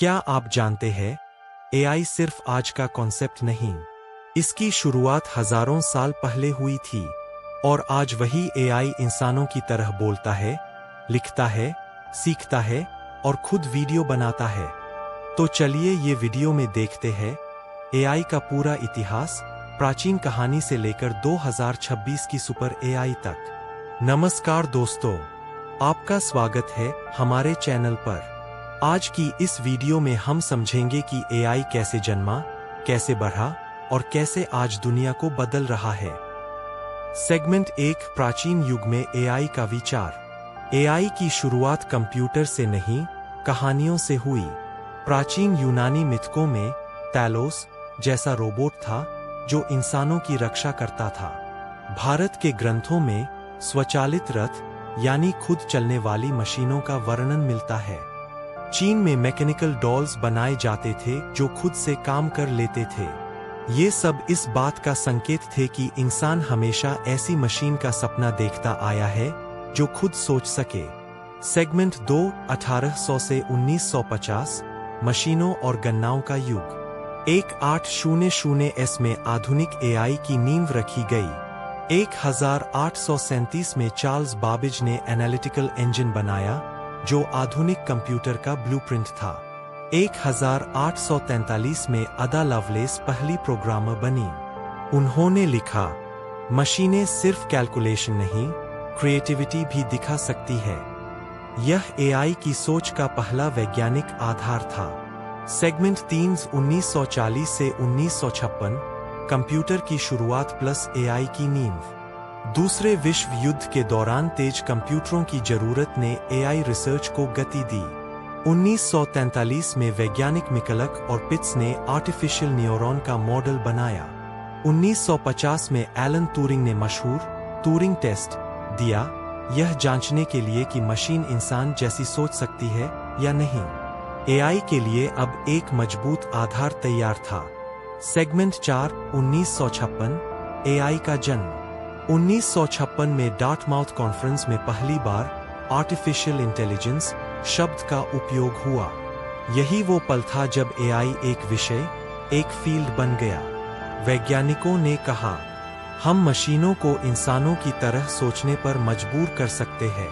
क्या आप जानते हैं, एआई सिर्फ आज का कॉन्सेप्ट नहीं, इसकी शुरुआत हजारों साल पहले हुई थी और आज वही एआई इंसानों की तरह बोलता है, लिखता है, सीखता है और खुद वीडियो बनाता है। तो चलिए ये वीडियो में देखते हैं एआई का पूरा इतिहास, प्राचीन कहानी से लेकर 2026 की सुपर एआई तक। नमस्कार दोस्तों, आपका स्वागत है हमारे चैनल पर। आज की इस वीडियो में हम समझेंगे कि एआई कैसे जन्मा, कैसे बढ़ा और कैसे आज दुनिया को बदल रहा है। सेगमेंट 1, प्राचीन युग में एआई का विचार। एआई की शुरुआत कंप्यूटर से नहीं, कहानियों से हुई। प्राचीन यूनानी मिथकों में टैलोस जैसा रोबोट था जो इंसानों की रक्षा करता था। भारत के ग्रंथों में स्वचालित रथ यानी खुद चलने वाली मशीनों का वर्णन मिलता है। चीन में मैकेनिकल डॉल्स बनाए जाते थे जो खुद से काम कर लेते थे। ये सब इस बात का संकेत थे कि इंसान हमेशा ऐसी मशीन का सपना देखता आया है जो खुद सोच सके। सेगमेंट 2, 1800 से 1950, मशीनों और गणनाओं का युग। 1800s में आधुनिक एआई की नींव रखी गई। 1837 में चार्ल्स बाबेज ने एनालिटिकल इंजन बनाया जो आधुनिक कंप्यूटर का ब्लूप्रिंट था। 1843 में अदा लवलेस पहली प्रोग्रामर बनी। उन्होंने लिखा, मशीनें सिर्फ कैलकुलेशन नहीं, क्रिएटिविटी भी दिखा सकती है। यह एआई की सोच का पहला वैज्ञानिक आधार था। सेगमेंट 3, 1940 से 1956, कंप्यूटर की शुरुआत प्लस एआई की नींव। दूसरे विश्व युद्ध के दौरान तेज कंप्यूटरों की जरूरत ने एआई रिसर्च को गति दी। 1943 में वैज्ञानिक मिकलक और पिट्स ने आर्टिफिशियल न्यूरॉन का मॉडल बनाया। 1950 में एलन ट्यूरिंग ने मशहूर ट्यूरिंग टेस्ट दिया, यह जांचने के लिए कि मशीन इंसान जैसी सोच सकती है या नहीं। एआई के लिए अब एक मजबूत आधार तैयार था। सेगमेंट 4, 1956, एआई का जन्म। 1956 में डार्टमाउथ कॉन्फ्रेंस में पहली बार आर्टिफिशियल इंटेलिजेंस शब्द का उपयोग हुआ। यही वो पल था जब एआई एक विषय, एक फील्ड बन गया। वैज्ञानिकों ने कहा, हम मशीनों को इंसानों की तरह सोचने पर मजबूर कर सकते हैं।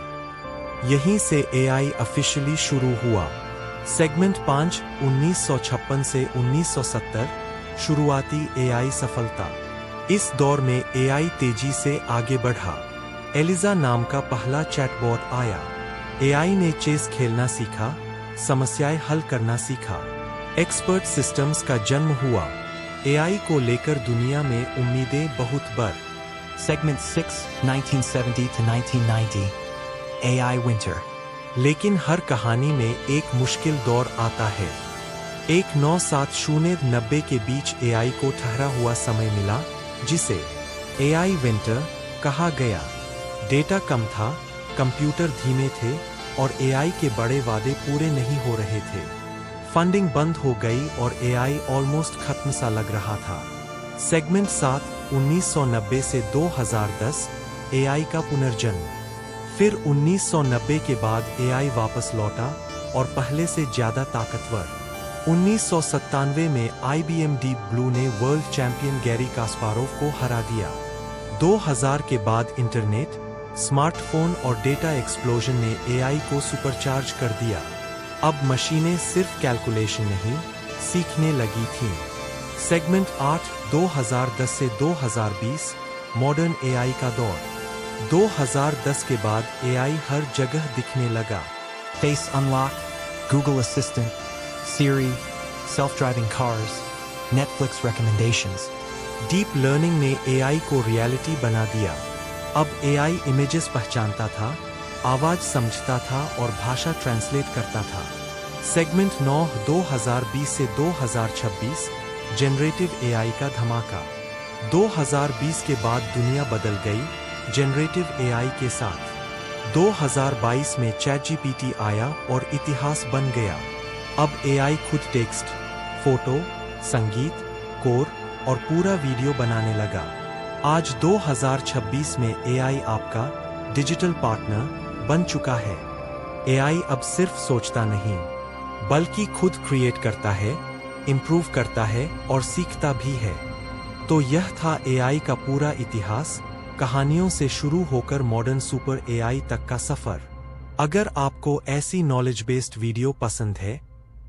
यहीं से एआई ऑफिशियली शुरू हुआ। सेगमेंट 5, 1956 से 1970, शुरुआती एआई सफलता। इस दौर में एआई तेजी से आगे बढ़ा। एलिजा नाम का पहला चैटबॉट आया। एआई ने चेस खेलना सीखा, समस्याएं हल करना सीखा। एक्सपर्ट सिस्टम्स का जन्म हुआ। एआई को लेकर दुनिया में उम्मीदें बहुत बढ़। Segment 6, 1970 to 1990, AI Winter. लेकिन हर कहानी में एक मुश्किल दौर आता है। 1970-90 के बीच एआई को ठहरा हुआ समय मिला, जिसे एआई विंटर कहा गया। डेटा कम था, कंप्यूटर धीमे थे और एआई के बड़े वादे पूरे नहीं हो रहे थे। फंडिंग बंद हो गई और एआई ऑलमोस्ट खत्म सा लग रहा था। सेगमेंट 7, 1990 से 2010, एआई का पुनर्जन्म। फिर 1990 के बाद एआई वापस लौटा और पहले से ज्यादा ताकतवर। 1997 में IBM डीप ब्लू ने वर्ल्ड चैंपियन गैरी कास्पारोव को हरा दिया। 2000 के बाद इंटरनेट, स्मार्टफोन और डेटा एक्सप्लोजन ने एआई को सुपरचार्ज कर दिया। अब मशीनें सिर्फ कैलकुलेशन नहीं, सीखने लगी थीं। सेगमेंट 8, 2010 से 2020, मॉडर्न एआई का दौर। 2010 के बाद एआई हर जगह दिखने लगा। Face Unlock, Google Assistant, Siri, self-driving cars, Netflix recommendations. Deep learning ने एआई को रियलिटी बना दिया। अब एआई इमेजेस पहचानता था, आवाज समझता था और भाषा ट्रांसलेट करता था। सेगमेंट 9, 2020 से 2026, जनरेटिव एआई का धमाका। 2020 के बाद दुनिया बदल गई जनरेटिव एआई के साथ। 2022 में ChatGPT आया और इतिहास बन गया। अब एआई खुद टेक्स्ट, फोटो, संगीत, कोर और पूरा वीडियो बनाने लगा। आज 2026 में एआई आपका डिजिटल पार्टनर बन चुका है। एआई अब सिर्फ सोचता नहीं, बल्कि खुद क्रिएट करता है, इम्प्रूव करता है और सीखता भी है। तो यह था एआई का पूरा इतिहास, कहानियों से शुरू होकर मॉडर्न सुपर एआई तक का सफर। अगर आपको ऐसी नॉलेज बेस्ड वीडियो पसंद है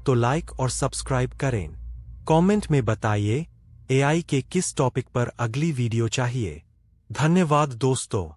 तो लाइक और सब्सक्राइब करें। कमेंट में बताइए एआई के किस टॉपिक पर अगली वीडियो चाहिए। धन्यवाद दोस्तों।